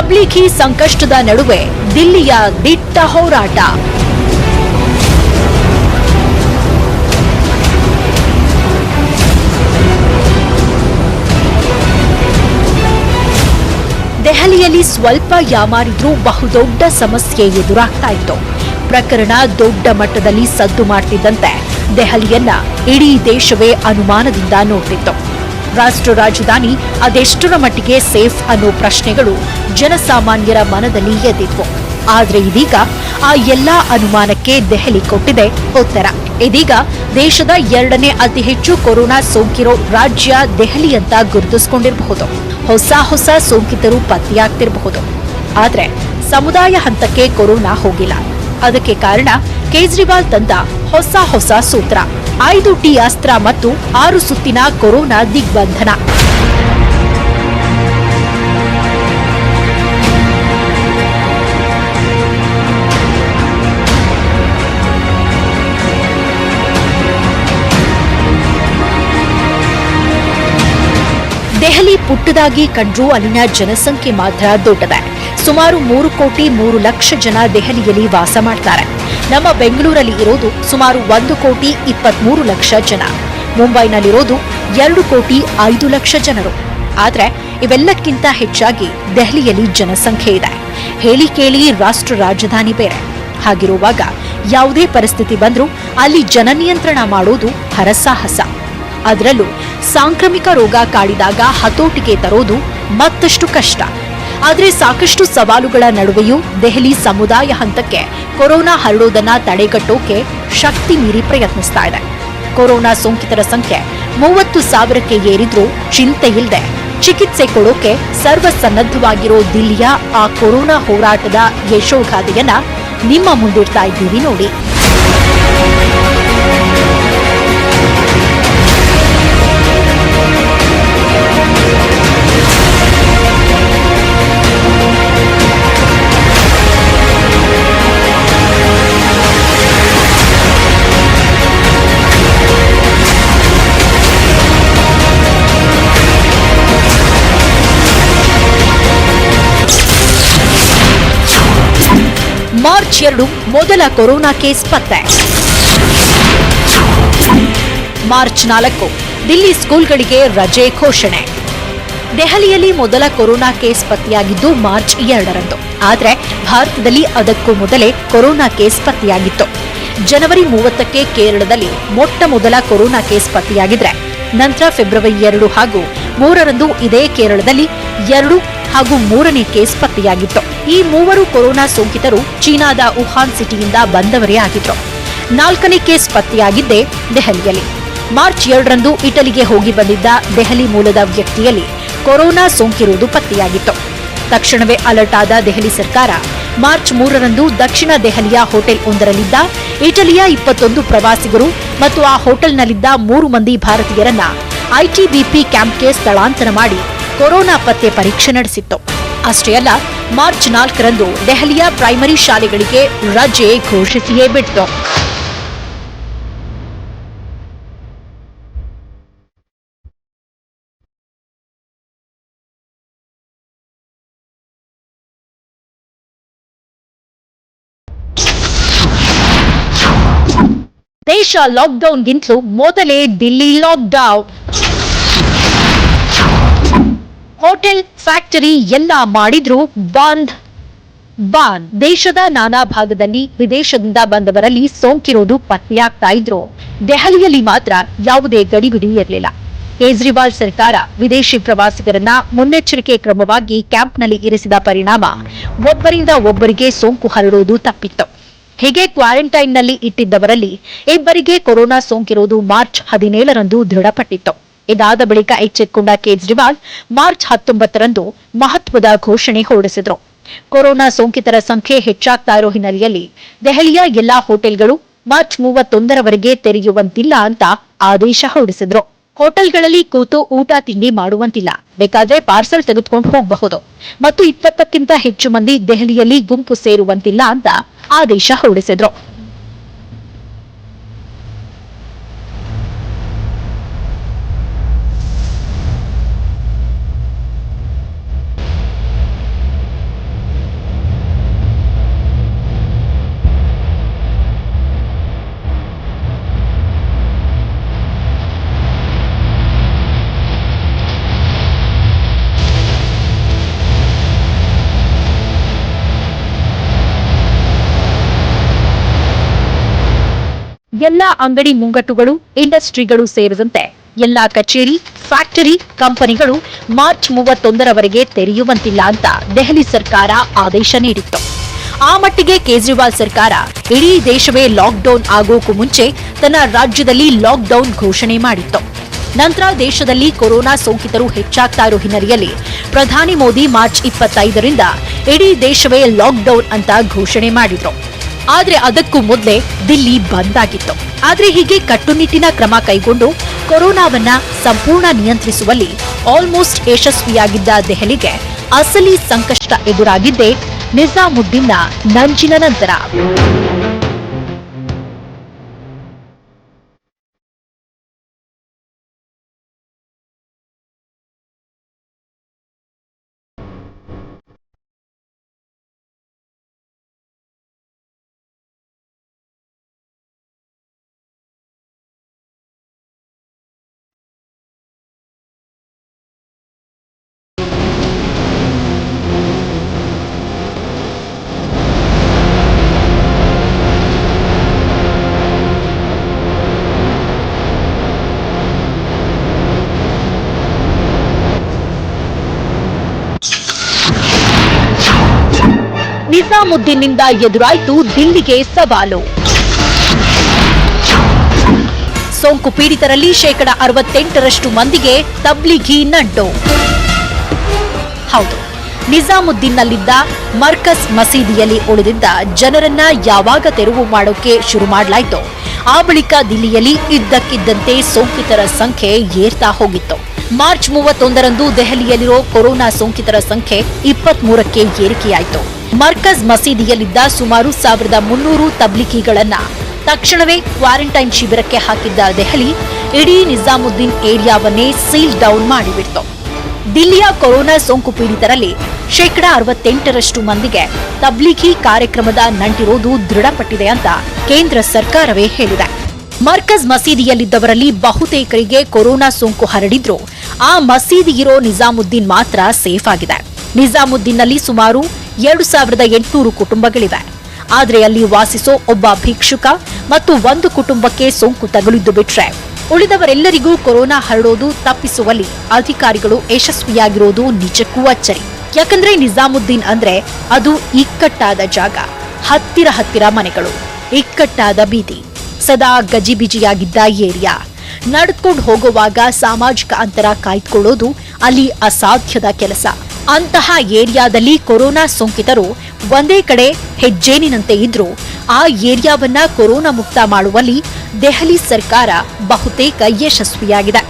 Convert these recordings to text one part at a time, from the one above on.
ತಬ್ಲೀಘಿ ಸಂಕಷ್ಟದ ನಡುವೆ ದಿಲ್ಲಿಯ ದಿಟ್ಟ ಹೋರಾಟ. ದೆಹಲಿಯಲ್ಲಿ ಸ್ವಲ್ಪ ಯಾಮಾರಿದ್ರೂ ಬಹುದೊಡ್ಡ ಸಮಸ್ಯೆ ಎದುರಾಗ್ತಾ ಇತ್ತು. ಪ್ರಕರಣ ದೊಡ್ಡ ಮಟ್ಟದಲ್ಲಿ ಸದ್ದು ಮಾಡ್ತಿದ್ದಂತೆ ದೆಹಲಿಯನ್ನ ಇಡೀ ದೇಶವೇ ಅನುಮಾನದಿಂದ ನೋಡ್ತಿತ್ತು. ರಾಷ್ಟ್ರ ರಾಜಧಾನಿ ಅದೆಷ್ಟರ ಮಟ್ಟಿಗೆ ಸೇಫ್ ಅನ್ನೋ ಪ್ರಶ್ನೆಗಳು ಜನಸಾಮಾನ್ಯರ ಮನದಲ್ಲಿ ಎದ್ದಿದ್ವು. ಆದ್ರೆ ಇದೀಗ ಆ ಎಲ್ಲಾ ಅನುಮಾನಕ್ಕೆ ದೆಹಲಿ ಕೊಟ್ಟಿದೆ ಉತ್ತರ. ಇದೀಗ ದೇಶದ 2ನೇ ಅತಿ ಹೆಚ್ಚು ಕೊರೋನಾ ಸೋಂಕಿರೋ ರಾಜ್ಯ ದೆಹಲಿ ಅಂತ ಗುರುತಿಸಿಕೊಂಡಿರಬಹುದು. ಹೊಸ ಸೋಂಕಿತರು ಪತ್ತೆಯಾಗ್ತಿರಬಹುದು. ಆದ್ರೆ ಸಮುದಾಯ ಹಂತಕ್ಕೆ ಕೊರೋನಾ ಹೋಗಿಲ್ಲ. ಅದಕ್ಕೆ ಕಾರಣ ಕೇಜ್ರಿವಾಲ್ ತಂದ ಹೊಸ ಸೂತ್ರ, 5T ಅಸ್ತ್ರ ಮತ್ತು 6 ಸುತ್ತಿನ ಕೊರೋನಾ ದಿಗ್ಬಂಧನ. ದೆಹಲಿ ಪುಟ್ಟದಾಗಿ ಕಂಡ್ರೂ ಅಲ್ಲಿನ ಜನಸಂಖ್ಯೆ ಮಾತ್ರ ದೊಡ್ಡದೆ. ಸುಮಾರು 3,03,00,000 ಜನ ದೆಹಲಿಯಲ್ಲಿ ವಾಸ ಮಾಡ್ತಾರೆ. ನಮ್ಮ ಬೆಂಗಳೂರಲ್ಲಿ ಇರೋದು ಸುಮಾರು 1,23,00,000 ಜನ. ಮುಂಬೈನಲ್ಲಿರೋದು 2,05,00,000 ಜನರು. ಆದ್ರೆ ಇವೆಲ್ಲಕ್ಕಿಂತ ಹೆಚ್ಚಾಗಿ ದೆಹಲಿಯಲ್ಲಿ ಜನಸಂಖ್ಯೆ ಇದೆ. ಹೇಳಿ ಕೇಳಿ ರಾಷ್ಟ್ರ ರಾಜಧಾನಿ ಬೇರೆ. ಹಾಗಿರುವಾಗ ಯಾವುದೇ ಪರಿಸ್ಥಿತಿ ಬಂದ್ರೂ ಅಲ್ಲಿ ಜನನಿಯಂತ್ರಣ ಮಾಡೋದು ಹರಸಾಹಸ. ಅದರಲ್ಲೂ ಸಾಂಕ್ರಾಮಿಕ ರೋಗ ಕಾಡಿದಾಗ ಹತೋಟಿಗೆ ತರೋದು ಮತ್ತಷ್ಟು ಕಷ್ಟ. ಆದರೆ ಸಾಕಷ್ಟು ಸವಾಲುಗಳ ನಡುವೆಯೂ ದೆಹಲಿ ಸಮುದಾಯ ಹಂತಕ್ಕೆ ಕೊರೋನಾ ಹರಡೋದನ್ನ ತಡೆಗಟ್ಟೋಕೆ ಶಕ್ತಿ ಮೀರಿ ಪ್ರಯತ್ನಿಸ್ತಾ ಇದೆ. ಕೊರೋನಾ ಸೋಂಕಿತರ ಸಂಖ್ಯೆ 30,000ಕ್ಕೆ ಏರಿದ್ರೂ ಚಿಂತೆ ಇಲ್ಲದೆ ಚಿಕಿತ್ಸೆ ಕೊಡೋಕೆ ಸರ್ವಸನ್ನದ್ಧವಾಗಿರೋ ದಿಲ್ಲಿಯ ಆ ಕೊರೋನಾ ಹೋರಾಟದ ಯಶೋಗಾಥೆಯನ್ನ ನಿಮ್ಮ ಮುಂದಿಡ್ತಾ ಇದ್ದೀವಿ ನೋಡಿ. ಮಾರ್ಚ್ 2 ಮೊದಲ ಕೊರೋನಾ ಕೇಸ್ ಪತ್ತೆ. ಮಾರ್ಚ್ 4 ದಿಲ್ಲಿ ಸ್ಕೂಲ್ಗಳಿಗೆ ರಜೆ ಘೋಷಣೆ. ದೆಹಲಿಯಲ್ಲಿ ಮೊದಲ ಕೊರೋನಾ ಕೇಸ್ ಪತ್ತೆಯಾಗಿದ್ದು ಮಾರ್ಚ್ 2ರಂದು. ಆದರೆ ಭಾರತದಲ್ಲಿ ಅದಕ್ಕೂ ಮೊದಲೇ ಕೊರೋನಾ ಕೇಸ್ ಪತ್ತೆಯಾಗಿತ್ತು. ಜನವರಿ 30ಕ್ಕೆ ಕೇರಳದಲ್ಲಿ ಮೊಟ್ಟ ಮೊದಲ ಕೊರೋನಾ ಕೇಸ್ ಪತ್ತೆಯಾಗಿದ್ರೆ ನಂತರ ಫೆಬ್ರವರಿ 2 ಹಾಗೂ 3ರಂದು ಇದೇ ಕೇರಳದಲ್ಲಿ 2 ಹಾಗೂ 3ನೇ ಕೇಸ್ ಪತ್ತೆಯಾಗಿತ್ತು. ಈ 3 ಕೊರೋನಾ ಸೋಂಕಿತರು ಚೀನಾದ ವುಹಾನ್ ಸಿಟಿಯಿಂದ ಬಂದವರೇ ಆಗಿದ್ರು. 4ನೇ ಕೇಸ್ ಪತ್ತೆಯಾಗಿದ್ದೇ ದೆಹಲಿಯಲ್ಲಿ. ಮಾರ್ಚ್ 2ರಂದು ಇಟಲಿಗೆ ಹೋಗಿ ಬಂದಿದ್ದ ದೆಹಲಿ ಮೂಲದ ವ್ಯಕ್ತಿಯಲ್ಲಿ ಕೊರೋನಾ ಸೋಂಕಿರುವುದು ಪತ್ತೆಯಾಗಿತ್ತು. ತಕ್ಷಣವೇ ಅಲರ್ಟ್ ಆದ ದೆಹಲಿ ಸರ್ಕಾರ ಮಾರ್ಚ್ 3ರಂದು ದಕ್ಷಿಣ ದೆಹಲಿಯ ಹೋಟೆಲ್ ಒಂದರಲ್ಲಿದ್ದ ಇಟಲಿಯ 21 ಪ್ರವಾಸಿಗರು ಮತ್ತು ಆ ಹೋಟೆಲ್ನಲ್ಲಿದ್ದ 3 ಮಂದಿ ಭಾರತೀಯರನ್ನ ಐಟಿಬಿಪಿ ಕ್ಯಾಂಪ್ಗೆ ಸ್ಥಳಾಂತರ ಮಾಡಿ ಕೊರೋನಾ ಪತ್ತೆ ಪರೀಕ್ಷೆ ನಡೆಸಿತ್ತು. ಅಷ್ಟೇ ಅಲ್ಲ, ಮಾರ್ಚ್ 4ರಂದು ದೆಹಲಿಯ ಪ್ರೈಮರಿ ಶಾಲೆಗಳಿಗೆ ರಜೆ ಘೋಷಿಸಿಯೇ ಬಿಟ್ಟಿತು. ದೇಶ ಲಾಕ್ಡೌನ್ಗಿಂತಲೂ ಮೊದಲೇ ದಿಲ್ಲಿ ಲಾಕ್ಡೌನ್. ಹೋಟೆಲ್, ಫ್ಯಾಕ್ಟರಿ ಎಲ್ಲ ಮಾಡಿದ್ರು ಬಂದ್. ದೇಶದ ನಾನಾ ಭಾಗದಲ್ಲಿ ವಿದೇಶದಿಂದ ಬಂದವರಲ್ಲಿ ಸೋಂಕಿರೋದು ಪತ್ತೆಯಾಗ್ತಾ ಇದ್ರು ದೆಹಲಿಯಲ್ಲಿ ಮಾತ್ರ ಯಾವುದೇ ಗಡಿಬಿಡಿ ಇರಲಿಲ್ಲ. ಕೇಜ್ರಿವಾಲ್ ಸರ್ಕಾರ ವಿದೇಶಿ ಪ್ರವಾಸಿಗರನ್ನ ಮುನ್ನೆಚ್ಚರಿಕೆ ಕ್ರಮವಾಗಿ ಕ್ಯಾಂಪ್ನಲ್ಲಿ ಇರಿಸಿದ ಪರಿಣಾಮ ಒಬ್ಬರಿಂದ ಒಬ್ಬರಿಗೆ ಸೋಂಕು ಹರಡುವುದು ತಪ್ಪಿತ್ತು. ಹೀಗೆ ಕ್ವಾರಂಟೈನ್ನಲ್ಲಿ ಇಟ್ಟಿದ್ದವರಲ್ಲಿ ಇಬ್ಬರಿಗೆ ಕೊರೋನಾ ಸೋಂಕಿರುವುದು ಮಾರ್ಚ್ 17ರಂದು ದೃಢಪಟ್ಟಿತ್ತು. ಇದಾದ ಬಳಿಕ ಎಚ್ಚೆತ್ತುಕೊಂಡ ಕೇಜ್ರಿವಾಲ್ ಮಾರ್ಚ್ 19ರಂದು ಮಹತ್ವದ ಘೋಷಣೆ ಹೊರಡಿಸಿದ್ರು. ಕೊರೋನಾ ಸೋಂಕಿತರ ಸಂಖ್ಯೆ ಹೆಚ್ಚಾಗ್ತಾ ಇರೋ ಹಿನ್ನೆಲೆಯಲ್ಲಿ ದೆಹಲಿಯ ಎಲ್ಲಾ ಹೋಟೆಲ್ಗಳು ಮಾರ್ಚ್ 31ರವರೆಗೆ ತೆರೆಯುವಂತಿಲ್ಲ ಅಂತ ಆದೇಶ ಹೊರಡಿಸಿದ್ರು. ಹೋಟೆಲ್ಗಳಲ್ಲಿ ಕೂತು ಊಟ ತಿಂಡಿ ಮಾಡುವಂತಿಲ್ಲ, ಬೇಕಾದ್ರೆ ಪಾರ್ಸಲ್ ತೆಗೆದುಕೊಂಡು ಹೋಗಬಹುದು ಮತ್ತು 20ಕ್ಕಿಂತ ಹೆಚ್ಚು ಮಂದಿ ದೆಹಲಿಯಲ್ಲಿ ಗುಂಪು ಸೇರುವಂತಿಲ್ಲ ಅಂತ ಆದೇಶ ಹೊರಡಿಸಿದ್ರು. ಎಲ್ಲಾ ಅಂಗಡಿ ಮುಂಗಟ್ಟುಗಳು, ಇಂಡಸ್ಟ್ರಿಗಳು ಸೇರಿದಂತೆ ಎಲ್ಲಾ ಕಚೇರಿ, ಫ್ಯಾಕ್ಟರಿ, ಕಂಪನಿಗಳು ಮಾರ್ಚ್ 31ರವರೆಗೆ ತೆರೆಯುವಂತಿಲ್ಲ ಅಂತ ದೆಹಲಿ ಸರ್ಕಾರ ಆದೇಶ ನೀಡಿತ್ತು. ಆ ಮಟ್ಟಿಗೆ ಕೇಜ್ರಿವಾಲ್ ಸರ್ಕಾರ ಇಡೀ ದೇಶವೇ ಲಾಕ್ಡೌನ್ ಆಗೋಕು ಮುಂಚೆ ತನ್ನ ರಾಜ್ಯದಲ್ಲಿ ಲಾಕ್ಡೌನ್ ಘೋಷಣೆ ಮಾಡಿತ್ತು. ನಂತರ ದೇಶದಲ್ಲಿ ಕೊರೋನಾ ಸೋಂಕಿತರು ಹೆಚ್ಚಾಗ್ತಾ ಇರೋ ಹಿನ್ನೆಲೆಯಲ್ಲಿ ಪ್ರಧಾನಿ ಮೋದಿ ಮಾರ್ಚ್ 25ರಿಂದ ಇಡೀ ದೇಶವೇ ಲಾಕ್ಡೌನ್ ಅಂತ ಘೋಷಣೆ ಮಾಡಿದ್ರು. ಆದ್ರೆ ಅದಕ್ಕೂ ಮೊದಲೇ ದಿಲ್ಲಿ ಬಂದ್ ಆಗಿತ್ತು. ಆದ್ರೆ ಹೀಗೆ ಕಟ್ಟುನಿಟ್ಟಿನ ಕ್ರಮ ಕೈಗೊಂಡು ಕೊರೋನಾವನ್ನ ಸಂಪೂರ್ಣ ನಿಯಂತ್ರಿಸುವಲ್ಲಿ ಆಲ್ಮೋಸ್ಟ್ ಯಶಸ್ವಿಯಾಗಿದ್ದ ದೆಹಲಿಗೆ ಅಸಲಿ ಸಂಕಷ್ಟ ಎದುರಾಗಿದ್ದೇ ನಿಜಾಮುದ್ದೀನ್ನ ನಂಜಿನ ನಂತರ. ನಿಜಾಮುದ್ದೀನ್ನಿಂದ ಎದುರಾಯಿತು ದಿಲ್ಲಿಗೆ ಸವಾಲು. ಸೋಂಕು ಪೀಡಿತರಲ್ಲಿ 68% ಮಂದಿಗೆ ತಬ್ಲಿಘಿ ನಂಟು. ಹೌದು, ನಿಜಾಮುದ್ದೀನ್ನಲ್ಲಿದ್ದ ಮರ್ಕಜ್ ಮಸೀದಿಯಲ್ಲಿ ಉಳಿದಿದ್ದ ಜನರನ್ನ ಯಾವಾಗ ತೆರವು ಮಾಡೋಕೆ ಶುರು ಮಾಡಲಾಯಿತೋ ಆ ಬಳಿಕ ದಿಲ್ಲಿಯಲ್ಲಿ ಇದ್ದಕ್ಕಿದ್ದಂತೆ ಸೋಂಕಿತರ ಸಂಖ್ಯೆ ಏರ್ತಾ ಹೋಗಿತ್ತು. ಮಾರ್ಚ್ 31ರಂದು ದೆಹಲಿಯಲ್ಲಿರೋ ಕೊರೋನಾ ಸೋಂಕಿತರ ಸಂಖ್ಯೆ 23ಕ್ಕೆ ಏರಿಕೆಯಾಯಿತು. ಮರ್ಕಜ್ ಮಸೀದಿಯಲ್ಲಿದ್ದ ಸುಮಾರು 1300 ತಬ್ಲಿಘಿಗಳನ್ನ ತಕ್ಷಣವೇ ಕ್ವಾರಂಟೈನ್ ಶಿಬಿರಕ್ಕೆ ಹಾಕಿದ್ದ ದೆಹಲಿ ಇಡೀ ನಿಜಾಮುದ್ದೀನ್ ಏರಿಯಾವನ್ನೇ ಸೀಲ್ ಡೌನ್ ಮಾಡಿಬಿಡ್ತು. ದಿಲ್ಲಿಯ ಕೊರೋನಾ ಸೋಂಕು ಪೀಡಿತರಲ್ಲಿ 68% ಮಂದಿಗೆ ತಬ್ಲಿಘಿ ಕಾರ್ಯಕ್ರಮದ ನಂಟಿರೋದು ದೃಢಪಟ್ಟಿದೆ ಅಂತ ಕೇಂದ್ರ ಸರ್ಕಾರವೇ ಹೇಳಿದೆ. ಮರ್ಕಜ್ ಮಸೀದಿಯಲ್ಲಿದ್ದವರಲ್ಲಿ ಬಹುತೇಕರಿಗೆ ಕೊರೋನಾ ಸೋಂಕು ಹರಡಿದ್ರು ಆ ಮಸೀದಿ ಇರೋ ನಿಜಾಮುದ್ದೀನ್ ಮಾತ್ರ ಸೇಫ್ ಆಗಿದೆ. ನಿಜಾಮುದ್ದೀನ್ನಲ್ಲಿ ಸುಮಾರು 2800 ಕುಟುಂಬಗಳಿವೆ. ಆದರೆ ಅಲ್ಲಿ ವಾಸಿಸೋ ಒಬ್ಬ ಭಿಕ್ಷುಕ ಮತ್ತು ಒಂದು ಕುಟುಂಬಕ್ಕೆ ಸೋಂಕು ತಗುಲಿದ್ದು ಬಿಟ್ರೆ ಉಳಿದವರೆಲ್ಲರಿಗೂ ಕೊರೋನಾ ಹರಡೋದು ತಪ್ಪಿಸುವಲ್ಲಿ ಅಧಿಕಾರಿಗಳು ಯಶಸ್ವಿಯಾಗಿರೋದು ನಿಜಕ್ಕೂ ಅಚ್ಚರಿ. ಯಾಕಂದ್ರೆ ನಿಜಾಮುದ್ದೀನ್ ಅಂದ್ರೆ ಅದು ಇಕ್ಕಟ್ಟಾದ ಜಾಗ, ಹತ್ತಿರ ಮನೆಗಳು, ಇಕ್ಕಟ್ಟಾದ ಬೀದಿ, ಸದಾ ಗಜಿಬಿಜಿಯಾಗಿದ್ದ ಏರಿಯಾ. ನಡೆದುಕೊಂಡು ಹೋಗುವಾಗ ಸಾಮಾಜಿಕ ಅಂತರ ಕಾಯ್ದುಕೊಳ್ಳೋದು ಅಲ್ಲಿ ಅಸಾಧ್ಯದ ಕೆಲಸ. ಅಂತಹ ಏರಿಯಾದಲ್ಲಿ ಕೊರೋನಾ ಸೋಂಕಿತರು ಒಂದೇ ಕಡೆ ಹೆಜ್ಜೇನಿನಂತೆ ಇದ್ರೂ ಆ ಏರಿಯಾವನ್ನ ಕೊರೋನಾ ಮುಕ್ತ ಮಾಡುವಲ್ಲಿ ದೆಹಲಿ ಸರ್ಕಾರ ಬಹುತೇಕ ಯಶಸ್ವಿಯಾಗಿದೆ.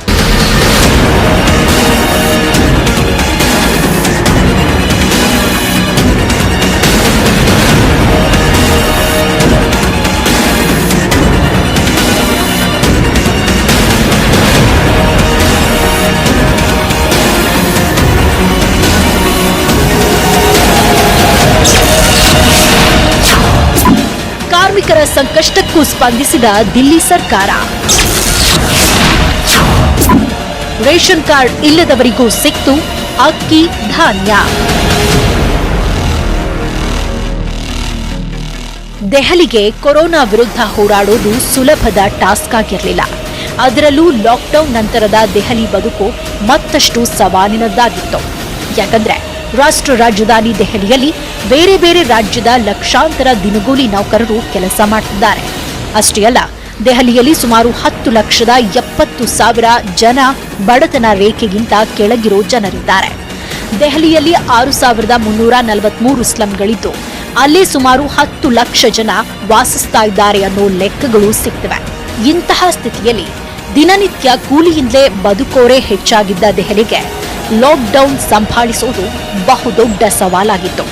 ಕಾರ್ಮಿಕರ ಸಂಕಷ್ಟಕ್ಕೂ ಸ್ಪಂದಿಸಿದ ದಿಲ್ಲಿ ಸರ್ಕಾರ ರೇಷನ್ ಕಾರ್ಡ್ ಇಲ್ಲದವರಿಗೂ ಸಿಕ್ತು ಅಕ್ಕಿ, ಧಾನ್ಯ. ದೆಹಲಿಗೆ ಕೊರೋನಾ ವಿರುದ್ಧ ಹೋರಾಡೋದು ಸುಲಭದ ಟಾಸ್ಕ್ ಆಗಿರಲಿಲ್ಲ. ಅದರಲ್ಲೂ ಲಾಕ್ಡೌನ್ ನಂತರದ ದೆಹಲಿ ಬದುಕು ಮತ್ತಷ್ಟು ಸವಾಲಿನದ್ದಾಗಿತ್ತು. ಯಾಕಂದ್ರೆ ರಾಷ್ಟ್ರ ರಾಜಧಾನಿ ದೆಹಲಿಯಲ್ಲಿ ಬೇರೆ ಬೇರೆ ರಾಜ್ಯದ ಲಕ್ಷಾಂತರ ದಿನಗೂಲಿ ನೌಕರರು ಕೆಲಸ ಮಾಡುತ್ತಿದ್ದಾರೆ. ಅಷ್ಟೇ ಅಲ್ಲ, ದೆಹಲಿಯಲ್ಲಿ ಸುಮಾರು 10,70,000 ಜನ ಬಡತನ ರೇಖೆಗಿಂತ ಕೆಳಗಿರೋ ಜನರಿದ್ದಾರೆ. ದೆಹಲಿಯಲ್ಲಿ 6,343 ಸ್ಲಂಗಳಿದ್ದು ಅಲ್ಲೇ ಸುಮಾರು 10 ಲಕ್ಷ ಜನ ವಾಸಿಸ್ತಾ ಇದ್ದಾರೆ ಅನ್ನೋ ಲೆಕ್ಕಗಳು ಸಿಗ್ತವೆ. ಇಂತಹ ಸ್ಥಿತಿಯಲ್ಲಿ ದಿನನಿತ್ಯ ಕೂಲಿಯಿಂದಲೇ ಬದುಕೋರೇ ಹೆಚ್ಚಾಗಿದ್ದ ದೆಹಲಿಗೆ ಲಾಕ್ಡೌನ್ ಸಂಭಾಳಿಸೋದು ಬಹುದೊಡ್ಡ ಸವಾಲಾಗಿತ್ತು.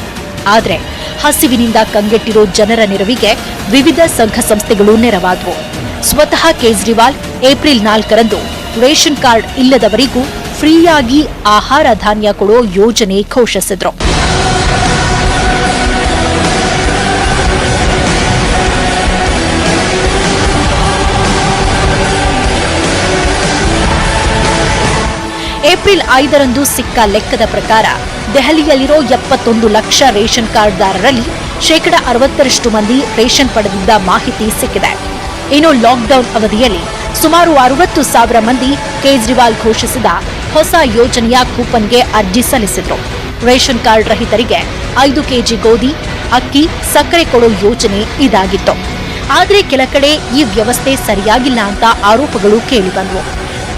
ಆದರೆ ಹಸಿವಿನಿಂದ ಕಂಗೆಟ್ಟಿರೋ ಜನರ ನೆರವಿಗೆ ವಿವಿಧ ಸಂಘ ಸಂಸ್ಥೆಗಳು ನೆರವಾದವು. ಸ್ವತಃ ಕೇಜ್ರಿವಾಲ್ ಏಪ್ರಿಲ್ 4ರಂದು ರೇಷನ್ ಕಾರ್ಡ್ ಇಲ್ಲದವರಿಗೂ ಫ್ರೀಯಾಗಿ ಆಹಾರ ಧಾನ್ಯ ಕೊಡೋ ಯೋಜನೆ ಘೋಷಿಸಿದ್ರು. ಏಪ್ರಿಲ್ 5ರಂದು ಸಿಕ್ಕ ಲೆಕ್ಕದ ಪ್ರಕಾರ ದೆಹಲಿಯಲ್ಲಿರೋ 71 ಲಕ್ಷ ರೇಷನ್ ಕಾರ್ಡ್ದಾರರಲ್ಲಿ 60% ಮಂದಿ ರೇಷನ್ ಪಡೆದಿದ್ದ ಮಾಹಿತಿ ಸಿಕ್ಕಿದೆ. ಇನ್ನು ಲಾಕ್ಡೌನ್ ಅವಧಿಯಲ್ಲಿ ಸುಮಾರು 60,000 ಮಂದಿ ಕೇಜ್ರಿವಾಲ್ ಘೋಷಿಸಿದ ಹೊಸ ಯೋಜನೆಯ ಕೂಪನ್ಗೆ ಅರ್ಜಿ ಸಲ್ಲಿಸಿದ್ರು. ರೇಷನ್ ಕಾರ್ಡ್ ರಹಿತರಿಗೆ 5 ಕೆಜಿ ಗೋಧಿ, ಅಕ್ಕಿ, ಸಕ್ಕರೆ ಕೊಡೋ ಯೋಜನೆ ಇದಾಗಿತ್ತು. ಆದರೆ ಕೆಲ ಕಡೆ ಈ ವ್ಯವಸ್ಥೆ ಸರಿಯಾಗಿಲ್ಲ ಅಂತ ಆರೋಪಗಳು ಕೇಳಿಬಂದವು.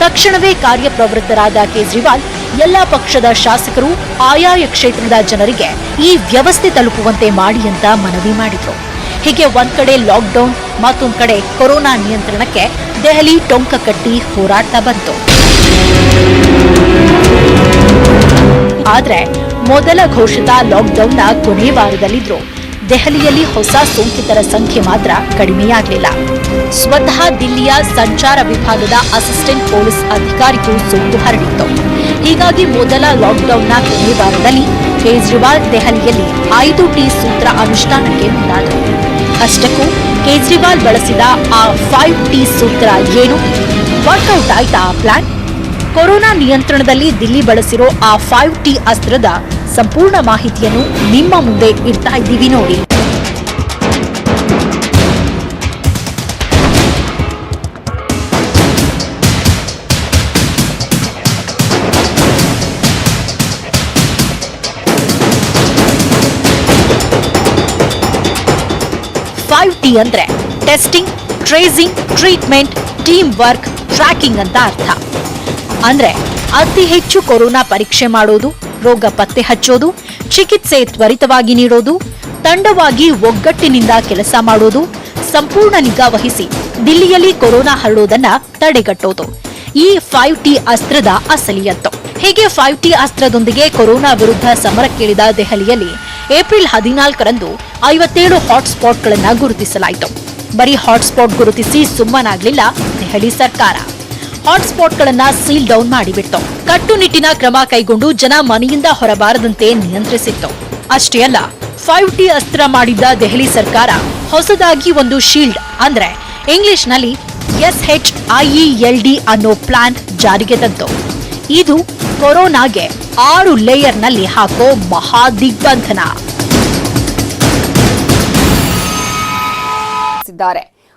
ತಕ್ಷಣವೇ ಕಾರ್ಯಪ್ರವೃತ್ತರಾದ ಕೇಜ್ರಿವಾಲ್ ಎಲ್ಲಾ ಪಕ್ಷದ ಶಾಸಕರು ಆಯಾಯ ಕ್ಷೇತ್ರದ ಜನರಿಗೆ ಈ ವ್ಯವಸ್ಥೆ ತಲುಪುವಂತೆ ಮಾಡಿ ಅಂತ ಮನವಿ ಮಾಡಿದ್ರು. ಹೀಗೆ ಒಂದ್ ಕಡೆ ಲಾಕ್ಡೌನ್, ಮತ್ತೊಂದ್ ಕಡೆ ಕೊರೋನಾ ನಿಯಂತ್ರಣಕ್ಕೆ ದೆಹಲಿ ಟೊಂಕ ಕಟ್ಟಿ ಹೋರಾಡ್ತಾ ಬಂತು. ಆದ್ರೆ ಮೊದಲ ಘೋಷಿತ ಲಾಕ್ಡೌನ್ನ ಕೊನೆ ವಾರದಲ್ಲಿದ್ರು ದೆಹಲಿಯಲ್ಲಿ ಹೊಸ ಸೋಂಕಿತರ ಸಂಖ್ಯೆ ಮಾತ್ರ ಕಡಿಮೆಯಾಗಲಿಲ್ಲ. ಸ್ವತಃ ದಿಲ್ಲಿಯ ಸಂಚಾರ ವಿಭಾಗದ ಅಸಿಸ್ಟೆಂಟ್ ಪೊಲೀಸ್ ಅಧಿಕಾರಿಗೂ ಸೋಂಕು ಹರಡಿತ್ತು. ಹೀಗಾಗಿ ಮೊದಲ ಲಾಕ್ಡೌನ್ನ ಕೊನೆ ವಾರದಲ್ಲಿ ಕೇಜ್ರಿವಾಲ್ ದೆಹಲಿಯಲ್ಲಿ 5T ಸೂತ್ರ ಅನುಷ್ಠಾನಕ್ಕೆ ಮುಂದಾದರು. ಅಷ್ಟಕ್ಕೂ ಕೇಜ್ರಿವಾಲ್ ಬಳಸಿದ ಆ 5T ಸೂತ್ರ ಏನು? ವರ್ಕೌಟ್ ಆಯ್ತಾ ಆ ಪ್ಲಾನ್? ಕೊರೋನಾ ನಿಯಂತ್ರಣದಲ್ಲಿ ದಿಲ್ಲಿ ಬಳಸಿರೋ ಆ 5T ಅಸ್ತ್ರದ ಸಂಪೂರ್ಣ ಮಾಹಿತಿಯನ್ನು ನಿಮ್ಮ ಮುಂದೆ ಇಡ್ತಾ ಇದ್ದೀವಿ ನೋಡಿ. ಟಿ ಅಂದ್ರೆ testing, tracing, treatment, team work, tracking ಅಂತ ಅರ್ಥ. ಅಂದ್ರೆ ಅತಿ ಹೆಚ್ಚು ಕೊರೋನಾ ಪರೀಕ್ಷೆ ಮಾಡೋದು, ರೋಗ ಪತ್ತೆ ಹಚ್ಚೋದು, ಚಿಕಿತ್ಸೆ ತ್ವರಿತವಾಗಿ ನೀಡೋದು, ತಂಡವಾಗಿ ಒಗ್ಗಟ್ಟಿನಿಂದ ಕೆಲಸ ಮಾಡೋದು, ಸಂಪೂರ್ಣ ನಿಗಾ ವಹಿಸಿ ದಿಲ್ಲಿಯಲ್ಲಿ ಕೊರೋನಾ ಹರಡೋದನ್ನ ತಡೆಗಟ್ಟೋದು ಈ 5T ಅಸ್ತ್ರದ ಅಸಲಿಯತ್ತು. ಹೀಗೆ 5T ಅಸ್ತ್ರದೊಂದಿಗೆ ಕೊರೋನಾ ವಿರುದ್ಧ ಸಮರಕ್ಕಿಳಿದ ದೆಹಲಿಯಲ್ಲಿ ಏಪ್ರಿಲ್ 14ರಂದು 57 ಹಾಟ್ಸ್ಪಾಟ್ಗಳನ್ನ ಗುರುತಿಸಲಾಯಿತು. ಬರೀ ಹಾಟ್ಸ್ಪಾಟ್ ಗುರುತಿಸಿ ಸುಮ್ಮನಾಗ್ಲಿಲ್ಲ ದೆಹಲಿ ಸರ್ಕಾರ. ಹಾಟ್ಸ್ಪಾಟ್ಗಳನ್ನ ಸೀಲ್ ಡೌನ್ ಮಾಡಿಬಿಟ್ಟು ಕಟ್ಟುನಿಟ್ಟಿನ ಕ್ರಮ ಕೈಗೊಂಡು ಜನ ಮನೆಯಿಂದ ಹೊರಬಾರದಂತೆ ನಿಯಂತ್ರಿಸಿತ್ತು. ಅಷ್ಟೇ ಅಲ್ಲ, 5T ಅಸ್ತ್ರ ಮಾಡಿದ್ದ ದೆಹಲಿ ಸರ್ಕಾರ ಹೊಸದಾಗಿ ಒಂದು ಶೀಲ್ಡ್ ಅಂದ್ರೆ ಇಂಗ್ಲಿಷ್ನಲ್ಲಿ SHIELD ಅನ್ನೋ ಪ್ಲಾನ್ ಜಾರಿಗೆ ತಂತು. ಇದು ಕೊರೋನಾಗೆ 6 ಲೇಯರ್ನಲ್ಲಿ ಹಾಕೋ ಮಹಾ ದಿಗ್ಬಂಧನ.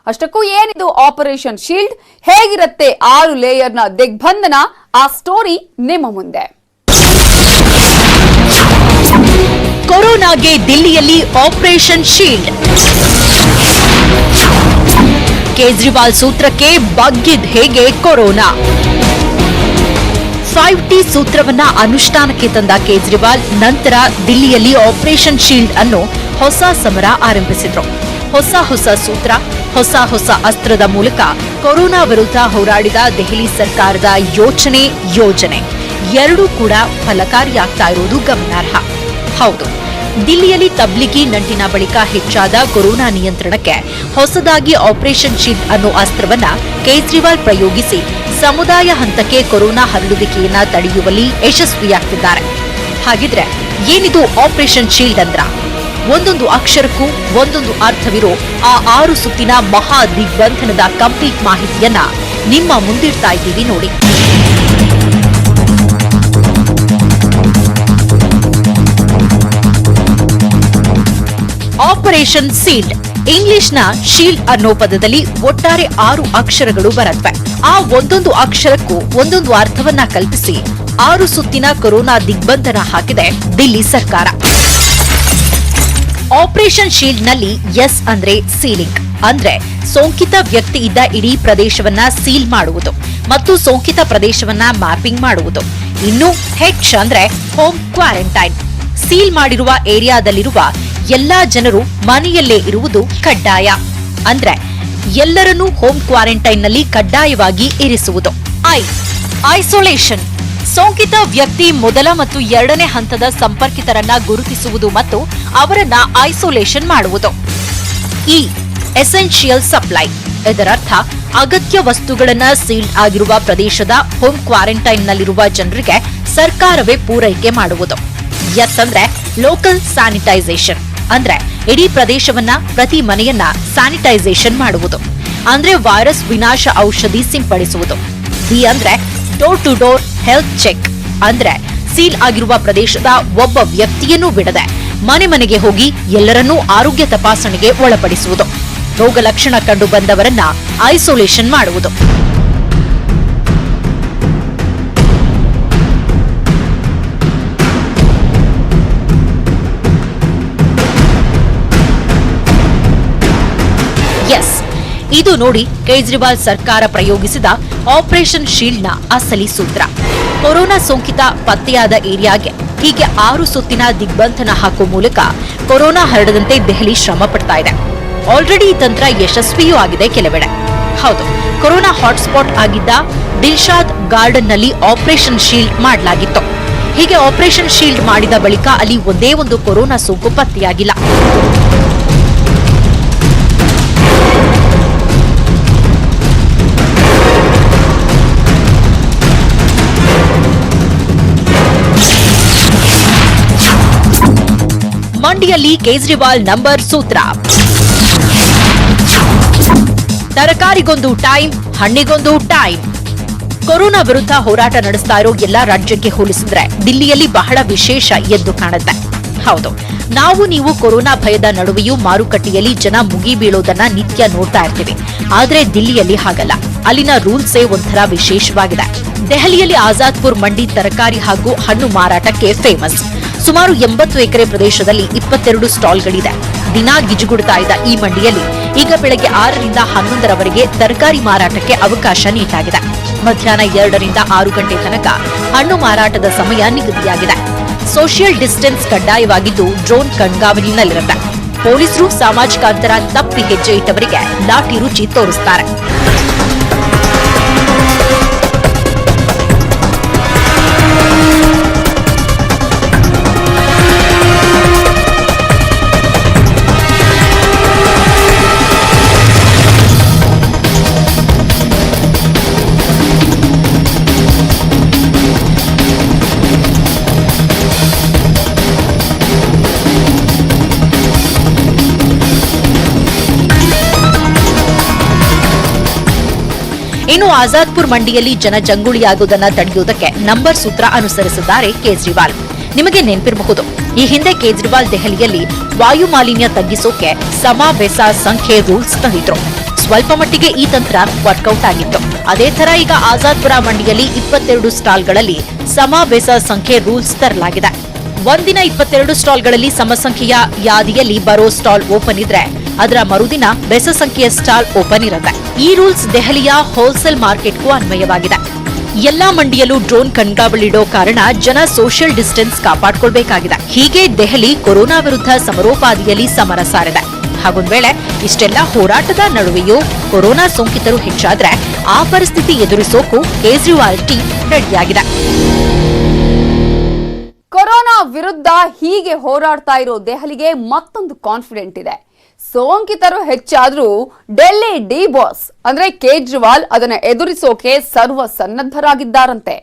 ಅಷ್ಟಕ್ಕೂ ಏನಿದು ಆಪರೇಷನ್ ಶೀಲ್ಡ್? ಹೇಗಿರುತ್ತೆ 6 ಲೇಯರ್ನ ದಿಗ್ಬಂಧನ? ಆ ಸ್ಟೋರಿ ನಿಮ್ಮ ಮುಂದೆ. ಕೊರೋನಾಗೆ ದಿಲ್ಲಿಯಲ್ಲಿ ಆಪರೇಷನ್ ಶೀಲ್ಡ್. ಕೇಜ್ರಿವಾಲ್ ಸೂತ್ರಕ್ಕೆ ಬಗ್ಗಿದ್ ಹೇಗೆ ಕೊರೋನಾ? 5T ಸೂತ್ರವನ್ನ ಅನುಷ್ಠಾನಕ್ಕೆ ತಂದ ಕೇಜ್ರಿವಾಲ್ ನಂತರ ದಿಲ್ಲಿಯಲ್ಲಿ ಆಪರೇಷನ್ ಶೀಲ್ಡ್ ಅನ್ನು ಹೊಸ ಸಮರ ಆರಂಭಿಸಿದ್ರು. ಹೊಸ ಸೂತ್ರ, ಹೊಸ ಅಸ್ತ್ರದ ಮೂಲಕ ಕೊರೋನಾ ವಿರುದ್ಧ ಹೋರಾಡಿದ ದೆಹಲಿ ಸರ್ಕಾರದ ಯೋಜನೆ ಎರಡೂ ಕೂಡ ಫಲಕಾರಿಯಾಗ್ತಾ ಇರುವುದು ಗಮನಾರ್ಹ. ಹೌದು, ದಿಲ್ಲಿಯಲ್ಲಿ ತಬ್ಲಿಗಿ ನಂಟಿನ ಬಳಿಕ ಹೆಚ್ಚಾದ ಕೊರೋನಾ ನಿಯಂತ್ರಣಕ್ಕೆ ಹೊಸದಾಗಿ ಆಪರೇಷನ್ ಶೀಲ್ಡ್ ಅನ್ನೋ ಅಸ್ತ್ರವನ್ನ ಕೇಜ್ರಿವಾಲ್ ಪ್ರಯೋಗಿಸಿ ಸಮುದಾಯ ಹಂತಕ್ಕೆ ಕೊರೋನಾ ಹರಡುವಿಕೆಯನ್ನ ತಡೆಯುವಲ್ಲಿ ಯಶಸ್ವಿಯಾಗ್ತಿದ್ದಾರೆ. ಹಾಗಿದ್ರೆ ಏನಿದು ಆಪರೇಷನ್ ಶೀಲ್ಡ್ ಅಂದ್ರ? ಒಂದೊಂದು ಅಕ್ಷರಕ್ಕೂ ಒಂದೊಂದು ಅರ್ಥವಿರೋ ಆ 6 ಸುತ್ತಿನ ಮಹಾ ದಿಗ್ಬಂಧನದ ಕಂಪ್ಲೀಟ್ ಮಾಹಿತಿಯನ್ನ ನಿಮ್ಮ ಮುಂದಿಡ್ತಾ ಇದ್ದೀವಿ ನೋಡಿ. Operation sealed. ಇಂಗ್ಲಿಷ್ನ ಶೀಲ್ಡ್ ಅನ್ನೋ ಪದದಲ್ಲಿ ಒಟ್ಟಾರೆ 6 ಅಕ್ಷರಗಳು ಬರತ್ವೆ. ಆ ಒಂದೊಂದು ಅಕ್ಷರಕ್ಕೂ ಒಂದೊಂದು ಅರ್ಥವನ್ನ ಕಲ್ಪಿಸಿ 6 ಸುತ್ತಿನ ಕೊರೋನಾ ದಿಗ್ಬಂಧನ ಹಾಕಿದೆ ದಿಲ್ಲಿ ಸರ್ಕಾರ. ಆಪರೇಷನ್ ಶೀಲ್ಡ್ ನಲ್ಲಿ ಎಸ್ ಅಂದ್ರೆ ಸೀಲಿಂಗ್, ಅಂದ್ರೆ ಸೋಂಕಿತ ವ್ಯಕ್ತಿ ಇದ್ದ ಇಡೀ ಪ್ರದೇಶವನ್ನ ಸೀಲ್ ಮಾಡುವುದು ಮತ್ತು ಸೋಂಕಿತ ಪ್ರದೇಶವನ್ನ ಮ್ಯಾಪಿಂಗ್ ಮಾಡುವುದು. ಇನ್ನು ಹೆಚ್ ಅಂದ್ರೆ ಹೋಮ್ ಕ್ವಾರಂಟೈನ್. ಸೀಲ್ ಮಾಡಿರುವ ಏರಿಯಾದಲ್ಲಿರುವ ಎಲ್ಲಾ ಜನರು ಮನೆಯಲ್ಲೇ ಇರುವುದು ಕಡ್ಡಾಯ, ಅಂದ್ರೆ ಎಲ್ಲರನ್ನೂ ಹೋಮ್ ಕ್ವಾರಂಟೈನ್ ನಲ್ಲಿ ಕಡ್ಡಾಯವಾಗಿ ಇರಿಸುವುದು. ಐಸೋಲೇಷನ್. ಸೋಂಕಿತ ವ್ಯಕ್ತಿ ಮೊದಲ ಮತ್ತು 2ನೇ ಹಂತದ ಸಂಪರ್ಕಿತರನ್ನ ಗುರುತಿಸುವುದು ಮತ್ತು ಅವರನ್ನ ಐಸೋಲೇಷನ್ ಮಾಡುವುದು. Essential supply. ಇದರರ್ಥ ಅಗತ್ಯ ವಸ್ತುಗಳನ್ನ ಸೀಲ್ಡ್ ಆಗಿರುವ ಪ್ರದೇಶದ ಹೋಮ್ ಕ್ವಾರಂಟೈನ್ನಲ್ಲಿರುವ ಜನರಿಗೆ ಸರ್ಕಾರವೇ ಪೂರೈಕೆ ಮಾಡುವುದು. ಎಸ್ ಅಂದ್ರೆ ಲೋಕಲ್ ಸ್ಯಾನಿಟೈಸೇಷನ್, ಅಂದ್ರೆ ಇಡೀ ಪ್ರದೇಶವನ್ನ ಪ್ರತಿ ಮನೆಯನ್ನ ಸ್ಯಾನಿಟೈಸೇಷನ್ ಮಾಡುವುದು, ಅಂದ್ರೆ ವೈರಸ್ ವಿನಾಶ ಔಷಧಿ ಸಿಂಪಡಿಸುವುದು. ಬಿ ಅಂದ್ರೆ door to door health check, ಅಂದ್ರೆ ಸೀಲ್ ಆಗಿರುವ ಪ್ರದೇಶದ ಒಬ್ಬ ವ್ಯಕ್ತಿಯನ್ನೂ ಬಿಡದೆ ಮನೆ ಮನೆಗೆ ಹೋಗಿ ಎಲ್ಲರನ್ನೂ ಆರೋಗ್ಯ ತಪಾಸಣೆಗೆ ಒಳಪಡಿಸುವುದು. ರೋಗ ಲಕ್ಷಣ ಕಂಡು ಬಂದವರನ್ನ ಐಸೋಲೇಷನ್ ಮಾಡುವುದು. ಎಸ್, ಇದು ನೋಡಿ ಕೇಜ್ರಿವಾಲ್ ಸರ್ಕಾರ ಪ್ರಯೋಗಿಸಿದ ಆಪರೇಷನ್ ಶೀಲ್ಡ್ನ ಅಸಲಿ ಸೂತ್ರ. ಕೊರೋನಾ ಸೋಂಕಿತ ಪತ್ತೆಯಾದ ಏರಿಯಾಗೆ ಹೀಗೆ 6 ಸುತ್ತಿನ ದಿಗ್ಬಂಧನ ಹಾಕುವ ಮೂಲಕ ಕೊರೋನಾ ಹರಡದಂತೆ ದೆಹಲಿ ಶ್ರಮ ಪಡ್ತಾ ಇದೆ. ಆಲ್ರೆಡಿ ಈ ತಂತ್ರ ಯಶಸ್ವಿಯೂ ಆಗಿದೆ ಕೆಲವೆಡೆ. ಹೌದು, ಕೊರೋನಾ ಹಾಟ್ಸ್ಪಾಟ್ ಆಗಿದ್ದ ದಿಲ್ಶಾದ್ ಗಾರ್ಡನ್ನಲ್ಲಿ ಆಪರೇಷನ್ ಶೀಲ್ಡ್ ಮಾಡಲಾಗಿತ್ತು. ಹೀಗೆ ಆಪರೇಷನ್ ಶೀಲ್ಡ್ ಮಾಡಿದ ಬಳಿಕ ಅಲ್ಲಿ ಒಂದೇ ಒಂದು ಕೊರೋನಾ ಸೋಂಕು ಪತ್ತೆಯಾಗಿಲ್ಲ. ಮಂಡಿಯಲ್ಲಿ ಕೇಜ್ರಿವಾಲ್ ನಂಬರ್ ಸೂತ್ರ. ತರಕಾರಿಗೊಂದು ಟೈಮ್, ಹಣ್ಣಿಗೊಂದು ಟೈಮ್. ಕೊರೋನಾ ವಿರುದ್ಧ ಹೋರಾಟ ನಡೆಸ್ತಾ ಇರೋ ಎಲ್ಲಾ ರಾಜ್ಯಕ್ಕೆ ಹೋಲಿಸಿದ್ರೆ ದಿಲ್ಲಿಯಲ್ಲಿ ಬಹಳ ವಿಶೇಷ ಎದ್ದು ಕಾಣುತ್ತೆ. ಹೌದು, ನಾವು ನೀವು ಕೊರೋನಾ ಭಯದ ನಡುವೆಯೂ ಮಾರುಕಟ್ಟೆಯಲ್ಲಿ ಜನ ಮುಗಿ ಬೀಳೋದನ್ನ ನಿತ್ಯ ನೋಡ್ತಾ ಇರ್ತೀವಿ. ಆದ್ರೆ ದಿಲ್ಲಿಯಲ್ಲಿ ಹಾಗಲ್ಲ. ಅಲ್ಲಿನ ರೂಲ್ಸೇ ಒಂಥರ ವಿಶೇಷವಾಗಿದೆ. ದೆಹಲಿಯಲ್ಲಿ ಆಜಾದ್ಪುರ್ ಮಂಡಿ ತರಕಾರಿ ಹಾಗೂ ಹಣ್ಣು ಮಾರಾಟಕ್ಕೆ ಫೇಮಸ್. ಸುಮಾರು 80 ಎಕರೆ ಪ್ರದೇಶದಲ್ಲಿ 22 ಸ್ಟಾಲ್ಗಳಿದೆ. ದಿನಾ ಗಿಜುಗುಡ್ತಾ ಇದ್ದ ಈ ಮಂಡಿಯಲ್ಲಿ ಈಗ ಬೆಳಗ್ಗೆ 6ರಿಂದ 11ರವರೆಗೆ ತರಕಾರಿ ಮಾರಾಟಕ್ಕೆ ಅವಕಾಶ ನೀಡಲಾಗಿದೆ. ಮಧ್ಯಾಹ್ನ 2ರಿಂದ 6 ಗಂಟೆ ತನಕ ಹಣ್ಣು ಮಾರಾಟದ ಸಮಯ ನಿಗದಿಯಾಗಿದೆ. ಸೋಷಿಯಲ್ ಡಿಸ್ಟೆನ್ಸ್ ಕಡ್ಡಾಯವಾಗಿದ್ದು ಡ್ರೋನ್ ಕಣ್ಗಾವಲಿನಲ್ಲಿರುತ್ತೆ. ಪೊಲೀಸರು ಸಾಮಾಜಿಕ ಅಂತರ ತಪ್ಪಿ ಹೆಜ್ಜೆ ಇಟ್ಟವರಿಗೆ ಲಾಠಿ ರುಚಿ ತೋರಿಸುತ್ತಾರೆ. ಇನ್ನು ಆಜಾದ್ಪುರ್ ಮಂಡಿಯಲ್ಲಿ ಜನಜಂಗುಳಿಯಾಗುವುದನ್ನು ತಡೆಯುವುದಕ್ಕೆ ನಂಬರ್ ಸೂತ್ರ ಅನುಸರಿಸಿದ್ದಾರೆ ಕೇಜ್ರಿವಾಲ್. ನಿಮಗೆ ನೆನಪಿರಬಹುದು, ಈ ಹಿಂದೆ ಕೇಜ್ರಿವಾಲ್ ದೆಹಲಿಯಲ್ಲಿ ವಾಯು ಮಾಲಿನ್ಯ ತಗ್ಗಿಸೋಕೆ ಸಮ ಬೆಸ ಸಂಖ್ಯೆ ರೂಲ್ಸ್ ತಂದಿದ್ರು. ಸ್ವಲ್ಪ ಮಟ್ಟಿಗೆ ಈ ತಂತ್ರ ವರ್ಕೌಟ್ ಆಗಿತ್ತು. ಅದೇ ತರ ಈಗ ಆಜಾದ್ಪುರ ಮಂಡಿಯಲ್ಲಿ 22 ಸ್ಟಾಲ್ಗಳಲ್ಲಿ ಸಮ ಬೆಸ ಸಂಖ್ಯೆ ರೂಲ್ಸ್ ತರಲಾಗಿದೆ. ಒಂದಿನ 22 ಸ್ಟಾಲ್ಗಳಲ್ಲಿ ಸಮಸಂಖ್ಯೆಯ ಯಾದಿಯಲ್ಲಿ ಬರೋ ಸ್ಟಾಲ್ ಓಪನ್ ಇದ್ರೆ ಅದರ ಮರುದಿನ ಬೆಸ ಸಂಖ್ಯೆಯ ಸ್ಟಾಲ್ ಓಪನ್ ಇರುತ್ತೆ. ಈ ರೂಲ್ಸ್ ದೆಹಲಿಯ ಹೋಲ್ಸೇಲ್ ಮಾರ್ಕೆಟ್ಗೂ ಅನ್ವಯವಾಗಿದೆ. ಎಲ್ಲಾ ಮಂಡಿಯಲ್ಲೂ ಡ್ರೋನ್ ಕಣ್ಗಾವಲಿಡೋ ಕಾರಣ ಜನ ಸೋಷಿಯಲ್ ಡಿಸ್ಟೆನ್ಸ್ ಕಾಪಾಡಿಕೊಳ್ಬೇಕಾಗಿದೆ. ಹೀಗೆ ದೆಹಲಿ ಕೊರೋನಾ ವಿರುದ್ಧ ಸಮರೋಪಾದಿಯಲ್ಲಿ ಸಮರ ಸಾರಿದೆ. ಹಾಗೊಂದ್ ವೇಳೆ ಇಷ್ಟೆಲ್ಲ ಹೋರಾಟದ ನಡುವೆಯೂ ಕೊರೋನಾ ಸೋಂಕಿತರು ಹೆಚ್ಚಾದ್ರೆ ಆ ಪರಿಸ್ಥಿತಿ ಎದುರಿಸೋಕು ಕೇಜ್ರಿವಾಲ್ ಟೀಮ್ ರೆಡಿಯಾಗಿದೆ. ಕೊರೋನಾ ವಿರುದ್ಧ ಹೀಗೆ ಹೋರಾಡ್ತಾ ಇರೋ ದೆಹಲಿಗೆ ಮತ್ತೊಂದು ಕಾನ್ಫಿಡೆಂಟ್ ಇದೆ. ಸೋಂಕಿತರು ಹೆಚ್ಚಾದ್ರೂ ಡೆಲ್ಲಿ ಡಿ ಬಾಸ್ ಅಂದ್ರೆ ಕೇಜ್ರಿವಾಲ್ ಅದನ್ನ ಎದುರಿಸೋಕೆ ಸರ್ವ ಸನ್ನದ್ಧರಾಗಿದ್ದಾರಂತೆ.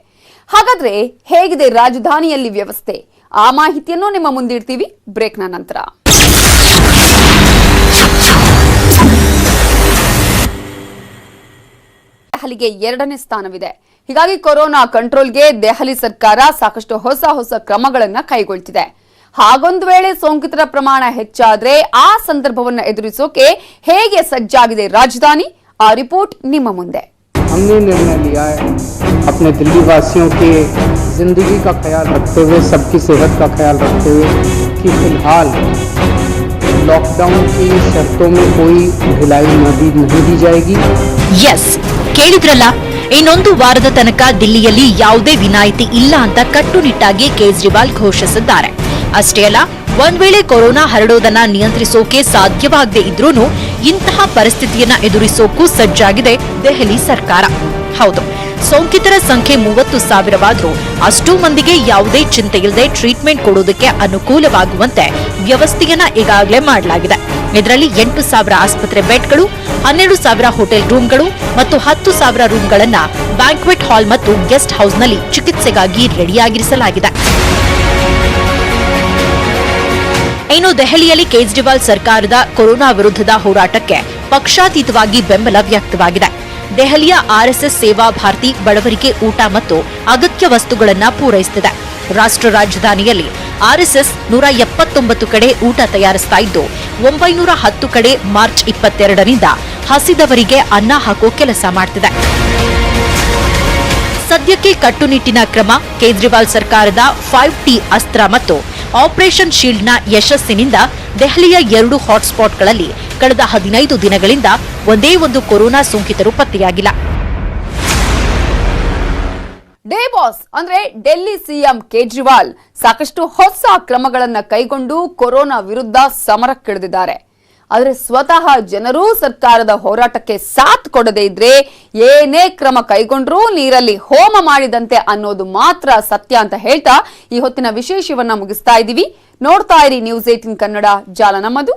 ಹಾಗಾದ್ರೆ ಹೇಗಿದೆ ರಾಜಧಾನಿಯಲ್ಲಿ ವ್ಯವಸ್ಥೆ? ಆ ಮಾಹಿತಿಯನ್ನು ನಿಮ್ಮ ಮುಂದಿಡ್ತೀವಿ ಬ್ರೇಕ್ನ ನಂತರ. ದೆಹಲಿಗೆ 2ನೇ ಸ್ಥಾನವಿದೆ. ಹೀಗಾಗಿ ಕೊರೋನಾ ಕಂಟ್ರೋಲ್ಗೆ ದೆಹಲಿ ಸರ್ಕಾರ ಸಾಕಷ್ಟು ಹೊಸ ಕ್ರಮಗಳನ್ನ ಕೈಗೊಳ್ತಿದೆ. ಹಾಗೊಂದು ವೇಳೆ ಸೋಂಕಿತರ ಪ್ರಮಾಣ ಹೆಚ್ಚಾದ್ರೆ ಆ ಸಂದರ್ಭವನ್ನು ಎದುರಿಸೋಕೆ ಹೇಗೆ ಸಜ್ಜಾಗಿದೆ ರಾಜಧಾನಿ? ಆ ರಿಪೋರ್ಟ್ ನಿಮ್ಮ ಮುಂದೆ. हमने निर्णय लिया है अपने दिल्ली वासियों की जिंदगी का ख्याल रखते हुए, सबकी सेहत का ख्याल रखते हुए कि फिलहाल लॉकडाउन की शर्तों में कोई ढिलाई नहीं दी जाएगी. ಎಸ್, ಕೇಳಿದ್ರಲ್ಲ, ಇನ್ನೊಂದು ವಾರದ ತನಕ ದಿಲ್ಲಿಯಲ್ಲಿ ಯಾವುದೇ ವಿನಾಯಿತಿ ಇಲ್ಲ ಅಂತ ಕಟ್ಟುನಿಟ್ಟಾಗಿ ಕೇಜ್ರಿವಾಲ್ ಘೋಷಿಸಿದ್ದಾರೆ. ಅಷ್ಟೇ ಅಲ್ಲ, ಒಂದ್ ವೇಳೆ ಕೊರೋನಾ ಹರಡೋದನ್ನ ನಿಯಂತ್ರಿಸೋಕೆ ಸಾಧ್ಯವಾಗದೇ ಇದ್ರೂ ಇಂತಹ ಪರಿಸ್ಥಿತಿಯನ್ನ ಎದುರಿಸೋಕು ಸಜ್ಜಾಗಿದೆ ದೆಹಲಿ ಸರ್ಕಾರ. ಹೌದು, ಸೋಂಕಿತರ ಸಂಖ್ಯೆ 30,000ವಾದ್ರೂ ಅಷ್ಟೂ ಮಂದಿಗೆ ಯಾವುದೇ ಚಿಂತೆ ಇಲ್ಲದೆ ಟ್ರೀಟ್ಮೆಂಟ್ ಕೊಡೋದಕ್ಕೆ ಅನುಕೂಲವಾಗುವಂತೆ ವ್ಯವಸ್ಥೆಯನ್ನ ಈಗಾಗಲೇ ಮಾಡಲಾಗಿದೆ. ಇದರಲ್ಲಿ 8,000 ಆಸ್ಪತ್ರೆ ಬೆಡ್ಗಳು, 12,000 ಹೋಟೆಲ್ ರೂಮ್ಗಳು ಮತ್ತು 10,000 ರೂಮ್ಗಳನ್ನ ಬ್ಯಾಂಕ್ವೆಟ್ ಹಾಲ್ ಮತ್ತು ಗೆಸ್ಟ್ ಹೌಸ್ನಲ್ಲಿ ಚಿಕಿತ್ಸೆಗಾಗಿ ರೆಡಿಯಾಗಿರಿಸಲಾಗಿದೆ. ಇನ್ನು ದೆಹಲಿಯಲ್ಲಿ ಕೇಜ್ರಿವಾಲ್ ಸರ್ಕಾರದ ಕೊರೋನಾ ವಿರುದ್ಧದ ಹೋರಾಟಕ್ಕೆ ಪಕ್ಷಾತೀತವಾಗಿ ಬೆಂಬಲ ವ್ಯಕ್ತವಾಗಿದೆ. ದೆಹಲಿಯ ಆರ್ಎಸ್ಎಸ್ ಸೇವಾ ಭಾರತಿ ಬಡವರಿಗೆ ಊಟ ಮತ್ತು ಅಗತ್ಯ ವಸ್ತುಗಳನ್ನು ಪೂರೈಸುತ್ತಿದೆ. ರಾಷ್ಟ್ರ ರಾಜಧಾನಿಯಲ್ಲಿ ಆರ್ಎಸ್ಎಸ್ 179 ಕಡೆ ಊಟ ತಯಾರಿಸ್ತಾ ಇದ್ದು 910 ಕಡೆ ಮಾರ್ಚ್ 22ರಿಂದ ಹಸಿದವರಿಗೆ ಅನ್ನ ಹಾಕೋ ಕೆಲಸ ಮಾಡ್ತಿದೆ. ಸದ್ಯಕ್ಕೆ ಕಟ್ಟುನಿಟ್ಟಿನ ಕ್ರಮ, ಕೇಜ್ರಿವಾಲ್ ಸರ್ಕಾರದ 5T ಅಸ್ತ್ರ ಮತ್ತು ಆಪರೇಷನ್ ಶೀಲ್ಡ್ನ ಯಶಸ್ಸಿನಿಂದ ದೆಹಲಿಯ 2 ಹಾಟ್ಸ್ಪಾಟ್ಗಳಲ್ಲಿ ಕಳೆದ 15 ದಿನಗಳಿಂದ ಒಂದೇ ಒಂದು ಕೊರೋನಾ ಸೋಂಕಿತರು ಪತ್ತೆಯಾಗಿಲ್ಲ. ಡೇ ಬಾಸ್ ಅಂದ್ರೆ ಡೆಲ್ಲಿ ಸಿಎಂ ಕೇಜ್ರಿವಾಲ್ ಸಾಕಷ್ಟು ಹೊಸ ಕ್ರಮಗಳನ್ನ ಕೈಗೊಂಡು ಕೊರೋನಾ ವಿರುದ್ಧ ಸಮರಕ್ಕಿಳಿದಿದ್ದಾರೆ. ಆದರೆ ಸ್ವತಃ ಜನರೂ ಸರ್ಕಾರದ ಹೋರಾಟಕ್ಕೆ ಸಾಥ್ ಕೊಡದೇ ಇದ್ರೆ ಏನೇ ಕ್ರಮ ಕೈಗೊಂಡ್ರೂ ನೀರಲ್ಲಿ ಹೋಮ ಮಾಡಿದಂತೆ ಅನ್ನೋದು ಮಾತ್ರ ಸತ್ಯ ಅಂತ ಹೇಳ್ತಾ ಈ ಹೊತ್ತಿನ ವಿಶೇಷವನ್ನ ಮುಗಿಸ್ತಾ ಇದ್ದೀವಿ. ನೋಡ್ತಾ ಇರಿ ನ್ಯೂಸ್ 18 ಕನ್ನಡ, ಜಾಲ ನಮ್ಮದು.